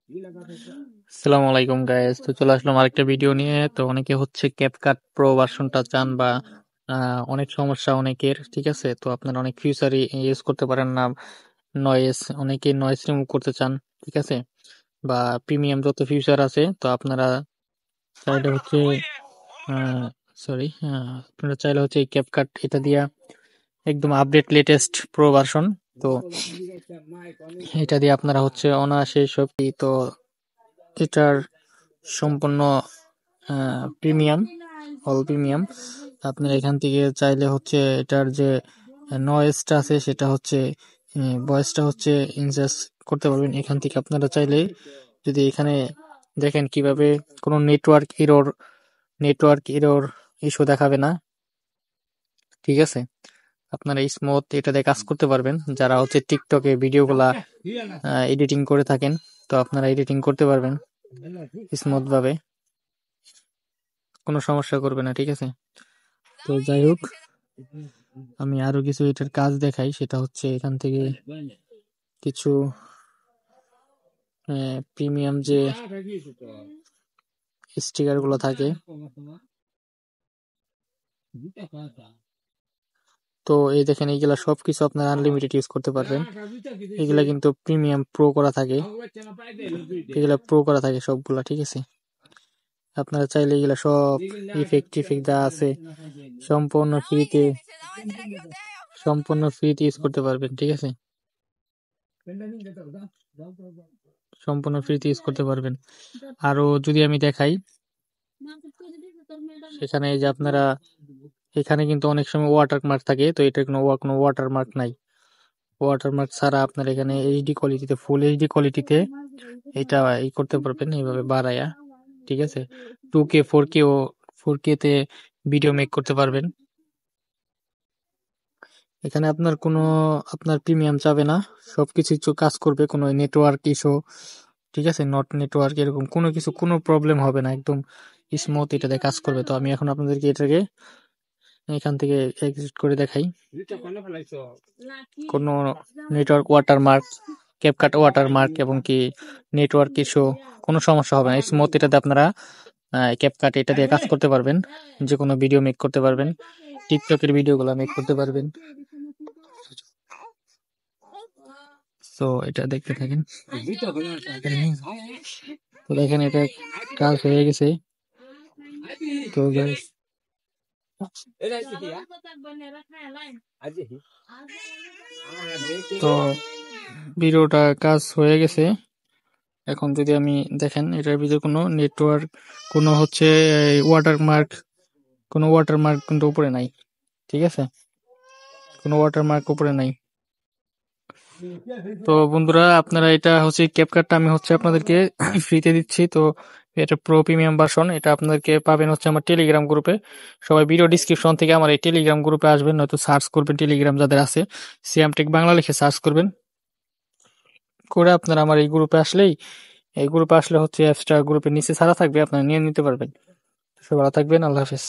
আসসালামু আলাইকুম গাইস, তো চলে আসলাম আরেকটা ভিডিও নিয়ে। তো অনেকে হচ্ছে ক্যাপকাট প্রো ভার্সনটা চান বা অনেক সমস্যা অনেকের, ঠিক আছে। তো আপনারা অনেক ফিউচারই ইউজ করতে পারেন না, নয়েজ, অনেকে নয়েজ রিমুভ করতে চান, ঠিক আছে, বা প্রিমিয়াম যত ফিউচার আছে। তো আপনারা চাইলে হচ্ছে সরি আপনারা চাইলে হচ্ছে এই ক্যাপকাট এটা দিয়া একদম আপডেট লেটেস্ট প্রো ভার্সন। তো এটা দিয়ে আপনারা হচ্ছে অনায়াসে সব তো এটার সম্পূর্ণ প্রিমিয়াম, অল প্রিমিয়াম। আপনারা এখান থেকে চাইলে হচ্ছে এটার যে নয়েজটা আছে সেটা হচ্ছে ভয়েসটা হচ্ছে ইনজেস করতে পারবেন এখান থেকে। আপনারা চাইলে যদি এখানে দেখেন কিভাবে কোনো নেটওয়ার্ক এরর ইস্যু দেখাবে না, ঠিক আছে। আপনারা স্মুথ এটা দিয়ে কাজ করতে পারবেন। যারা হচ্ছে টিকটকে ভিডিওগুলা এডিটিং করে থাকেন, তো আপনারা এডিটিং করতে পারবেন স্মুথ ভাবে, কোনো সমস্যা করবে না, ঠিক আছে। তো যাই হোক, আমি আরো কিছু এটার কাজ দেখাই। সেটা হচ্ছে এখান থেকে কিছু প্রিমিয়াম যে স্টিকার গুলো থাকে, তো এই দেখেন এইগুলা সবকিছু আপনারা আনলিমিটেড ইউজ করতে পারবেন। এগুলা কিন্তু প্রিমিয়াম প্রো করা থাকে, এগুলা প্রো করা থাকে সবগুলা, ঠিক আছে। আপনারা চাইলে এগুলা সব ইফেক্ট যা আছে সম্পূর্ণ ফ্রিতে ইউজ করতে পারবেন, ঠিক আছে। সম্পূর্ণ ফ্রিতে ইউজ করতে পারবেন। আরো যদি আমি দেখাই, সেখানে এই যে আপনারা এখানে কিন্তু অনেক সময় ওয়াটারমার্ক থাকে, তো এটা কোনো ওয়াটারমার্ক নাই। ওয়াটারমার্ক ছাড়া আপনার এখানে এইচডি কোয়ালিটিতে, ফুল এইচডি কোয়ালিটিতে এটা ই করতে পারবেন এইভাবে বাড়ায়া, ঠিক আছে। 2K 4K ও 4K তে ভিডিও মেক করতে পারবেন। এখানে আপনার প্রিমিয়াম চাবে না, সবকিছু কাজ করবে, কোনো নেটওয়ার্ক ইস্যু, ঠিক আছে, নট নেটওয়ার্ক এরকম কোনো প্রবলেম হবে না, একদম স্মুথ এটাতে কাজ করবে। তো আমি এখন আপনাদেরকে এটাকে এখান থেকে এক্সিট করে দেখাই। কোনো নেটওয়ার্ক ওয়াটারমার্ক, ক্যাপকাট ওয়াটারমার্ক এবং কি নেটওয়ার্ক ইস্যু কোনো সমস্যা হবে না। স্মুথ এটাতে আপনারা ক্যাপকাট এটা দিয়ে কাজ করতে পারবেন, যে কোনো ভিডিও মেক করতে পারবেন, টিকটকের ভিডিওগুলো মেক করতে পারবেন। তো এটা দেখতে থাকেন। তো দেখেন এটা কাজ হয়ে গেছে। তো guys, তো ভিডিওটা কাজ হয়ে গেছে। এখন যদি আমি দেখেন এটার ভিতরে কোনো হচ্ছে ওয়াটারমার্ক কোনো ওয়াটারমার্ক কিন্তু উপরে নাই, ঠিক আছে, কোনো ওয়াটারমার্ক উপরে নাই। তো বন্ধুরা, আপনারা এটা হচ্ছে ক্যাপকাটটা আমি হচ্ছে আপনাদেরকে ফ্রিতে দিচ্ছি। তো এটা প্রো প্রিমিয়াম ভার্সন, এটা আপনাদেরকে পাবেন হচ্ছে আমার টেলিগ্রাম গ্রুপে। সবাই ভিডিও ডিসক্রিপশন থেকে আমার এই টেলিগ্রাম গ্রুপে আসবেন, নয়তো সার্চ করবেন টেলিগ্রাম যাদের আছে, সিয়ামটেক বাংলা লিখে সার্চ করবেন, করে আপনারা আমার এই গ্রুপে আসলে হচ্ছে অ্যাপসটা গ্রুপের নিচে ছাড়া থাকবে, আপনারা নিয়ে নিতে পারবেন। সবাই ভালো থাকবেন, আল্লাহ হাফেজ।